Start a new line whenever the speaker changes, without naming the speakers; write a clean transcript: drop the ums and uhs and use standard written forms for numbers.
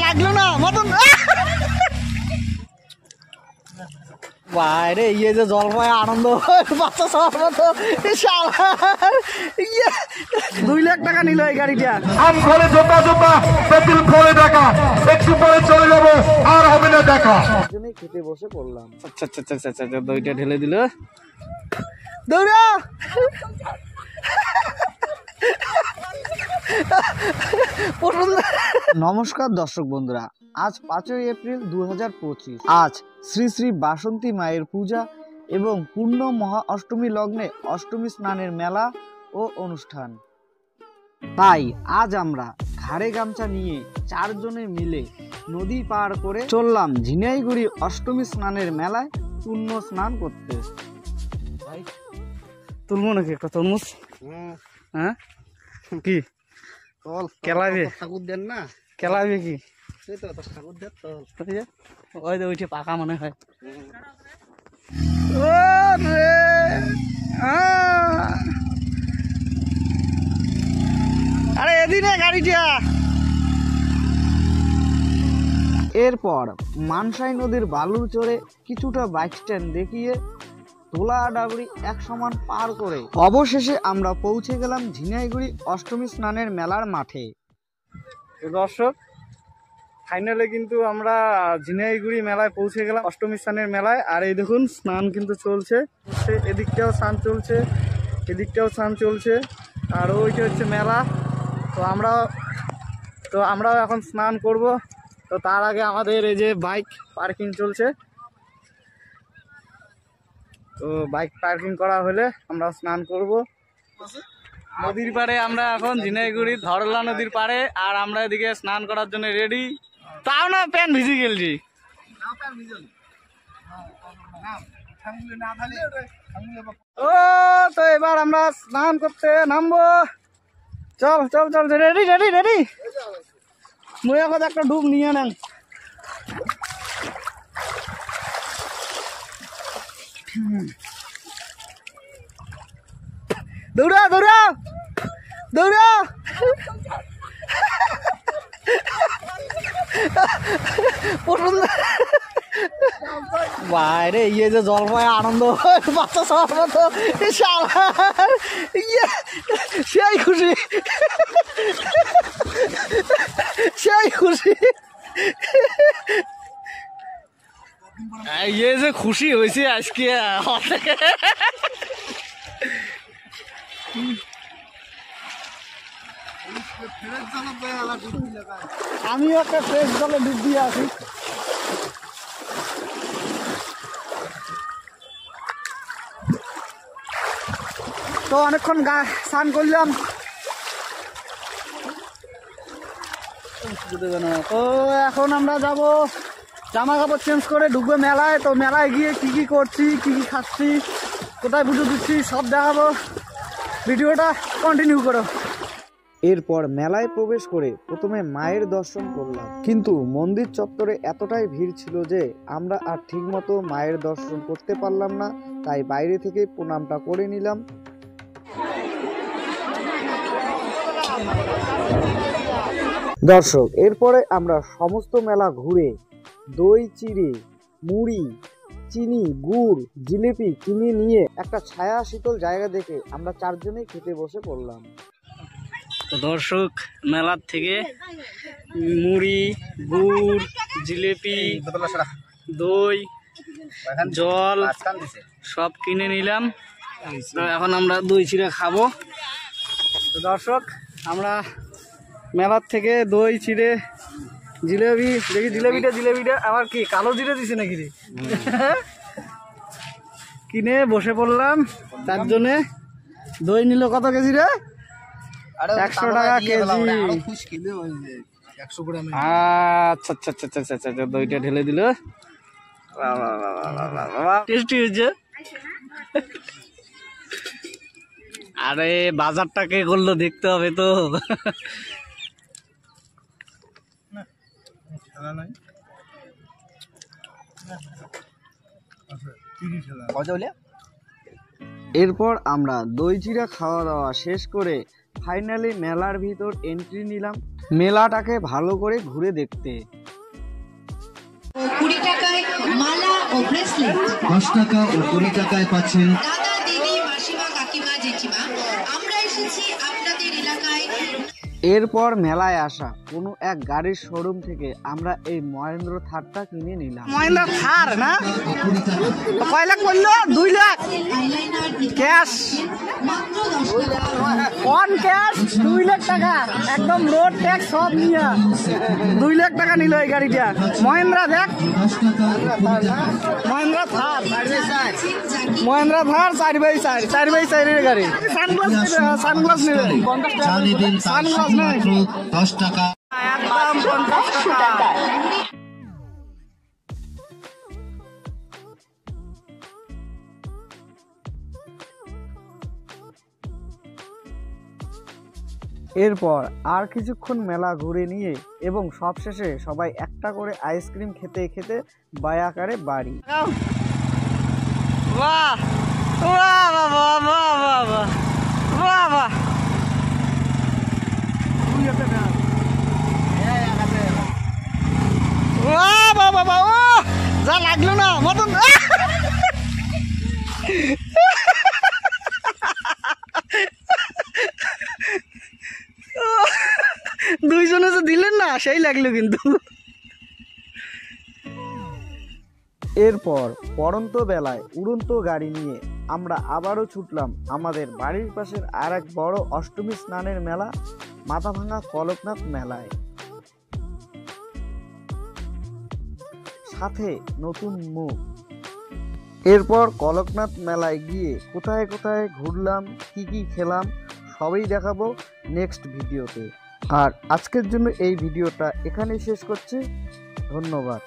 লাগলো না মতন বাইরে ইয়ে যে জল পায় আনন্দ বাচ্চা সবার মতো 2 লাখ টাকা নিল এই গাড়িটা।
আম খোলে জোতা জোতা পেট্রোল খোলে দেখা, একটু পরে চলে যাবো আর হবে না দেখা।
খেতে বসে পড়লাম। আচ্ছা আচ্ছা আচ্ছা আচ্ছা দইটা ঢেলে দিল, দৌড়া। নমস্কার দর্শক বন্ধুরা, আজ 5ই এপ্রিল 2025। আজ শ্রী শ্রী বাসন্তী মায়ের পূজা এবং পূর্ণ মহা অষ্টমী লগ্নে অষ্টমী স্নানের মেলা ও অনুষ্ঠান। তাই আজ আমরা ঘাড়ে গামছা নিয়ে 4 জনে মিলে নদী পার করে চললাম ঝিনাইগুড়ি অষ্টমী স্নানের মেলায় পূর্ণ স্নান করতে। ভাই তুলবো নাকি একটা তরমুজ? হ্যাঁ কি কেলাবে ঠাকুর দেন না, কেলাবে কি ঠাকুর দেন তো ওই যে ওইটা পাকা মনে হয়। আরে এদিনে গাড়িটা। এরপর মানসাই নদীর বালুর চরে কিছুটা বাইক স্ট্যান্ড দেখিয়ে তোলা ডাবরি এক সমান পার করে অবশেষে আমরা পৌঁছে গেলাম ঝিনাইগুড়ি অষ্টমী স্নানের মেলার মাঠে। দর্শক ফাইনালে কিন্তু আমরা ঝিনাইগুড়ি মেলায় পৌঁছে গেলাম, অষ্টমী স্নানের মেলায়। আর এই দেখুন স্নান কিন্তু চলছে, এদিকটাও স্নান চলছে, এদিকটাও স্নান চলছে, আর ওইটা হচ্ছে মেলা। তো আমরাও এখন স্নান করব। তো তার আগে আমাদের এই যে বাইক পার্কিং চলছে, তো বাইক পার্কিং করা হলে আমরা স্নান করব নদীর পাড়ে। আমরা এখন ঝিনাইগুড়ি ধরলা নদীর পাড়ে, আর আমরা এদিকে স্নান করার জন্য রেডি। তাও না প্যান্ট ভিজে গেলছি। ও তো এবার আমরা স্নান করতে নামবো। চল চল চল, রেডি রেডি রেডি। মুই এখন একটা ডুব নিয়ে নেন। দৌড়া দৌড়া দৌড়া। বাইরে ইয়ে যে জল পায় আনন্দ বাচ্চা সবার মতো সেই খুশি, সেই খুশি। ইয়ে যে খুশি হয়েছে আজকে, আমিও একটা ফ্রেশ জলে ডুব দিয়ে আসি। তো অনেকক্ষণ স্নান করলাম, তো এখন আমরা যাব জামা কাপড় চেঞ্জ করে ঢুকবো মেলায়। তো মেলায় গিয়ে কি কি করছি, কি কি খাচ্ছি, কোথায় পুজো দিচ্ছি সব দেখাবো। ভিডিওটা কন্টিনিউ করো। এরপর মেলায় প্রবেশ করে প্রথমে মায়ের দর্শন করলাম, কিন্তু মন্দির চত্বরে এতটাই ভিড় ছিল যে আমরা আর ঠিকমতো মায়ের দর্শন করতে পারলাম না, তাই বাইরে থেকে প্রণামটা করে নিলাম। দর্শক এরপরে আমরা সমস্ত মেলা ঘুরে দই চিড়ে মুড়ি চিনি গুড় জিলিপি কিনে নিয়ে একটা ছায়া শীতল জায়গা দেখে আমরা 4 জনেই খেতে বসে পড়লাম। তো দর্শক মেলার থেকে মুড়ি গুড় জিলিপি দই জল সব কিনে নিলাম। তো এখন আমরা দই চিড়ে খাবো। তো দর্শক আমরা মেলার থেকে দই চিড়ে জিলেবি দেখি, জিলেবিটা আবার কি কালো জিরে দিছে নাকি রে, কিনে বসে পড়লাম 4 জনে। দই নিল কত কেজি রে? 100 টাকা কেজি। আচ্ছা আচ্ছা আচ্ছা আচ্ছা আচ্ছা, দইটা ঢেলে দিল, টেস্টি হয়েছে। আরে বাজারটা কে করলো দেখতে হবে তো। এরপর আমরা দই চিড়া খাওয়া দাওয়া শেষ করে ফাইনালি মেলার ভিতর এন্ট্রি নিলাম মেলাটাকে ভালো করে ঘুরে দেখতে।
20 টাকায় মালা ও ব্রেসলেট,
10 টাকা ও 20 টাকায় পাচ্ছেন
দাদা দিদি মাসিমা কাকিমা জেঠিমা, আমরা এসেছি আপনাদের এলাকায়।
এরপর মেলায় আসা কোনো এক গাড়ির শোরুম থেকে আমরা এই মহেন্দ্র থারটা কিনে নিলাম। মহেন্দ্র থার না
20 টাকা
কয় লাখ বললো? 2 লাখ
আইলাইনার
ক্যাশ
মাত্র 10 টাকা।
অন ক্যাশ 2 লাখ টাকা একদম রোড ট্যাক্স সব নিয়ে 2 লাখ টাকা নিল এই গাড়িটা। মহেন্দ্রা দেখ
10 টাকা ও 20 টাকা
মহেন্দ্র থার মহেন্দ্র থার 4x4 4x4 এর গাড়ি। সানগ্লাস নেবে 50
চা
টাকা
নেবেন তার
সানগ্লাস নেই
মাত্র 10 টাকা।
একদম 50 টাকা। এরপর আর কিছুক্ষণ মেলা ঘুরে নিয়ে এবং সবশেষে সবাই একটা করে আইসক্রিম খেতে খেতে বায়াকারে বাড়ি। বাহ বাহ বাহ বাহ বাহ বাহ বাহ বাহ বাহ বাহ বাহ ও যা লাগলো না মতন দুইজনে যে দিলেন না সেই লাগলো কিন্তু। এরপর পড়ন্ত বেলায় উড়ন্ত গাড়ি নিয়ে আমরা আবারও ছুটলাম আমাদের বাড়ির পাশের আর এক বড় অষ্টমী স্নানের মেলা মাথাভাঙা কলকনাথ মেলায়। সাথে নতুন মুখ। এরপর কলকনাথ মেলায় গিয়ে কোথায় কোথায় ঘুরলাম কি কি খেলাম সবই দেখাবো নেক্সট ভিডিওতে। আর আজকের জন্য এই ভিডিওটা এখানেই শেষ করছি। ধন্যবাদ।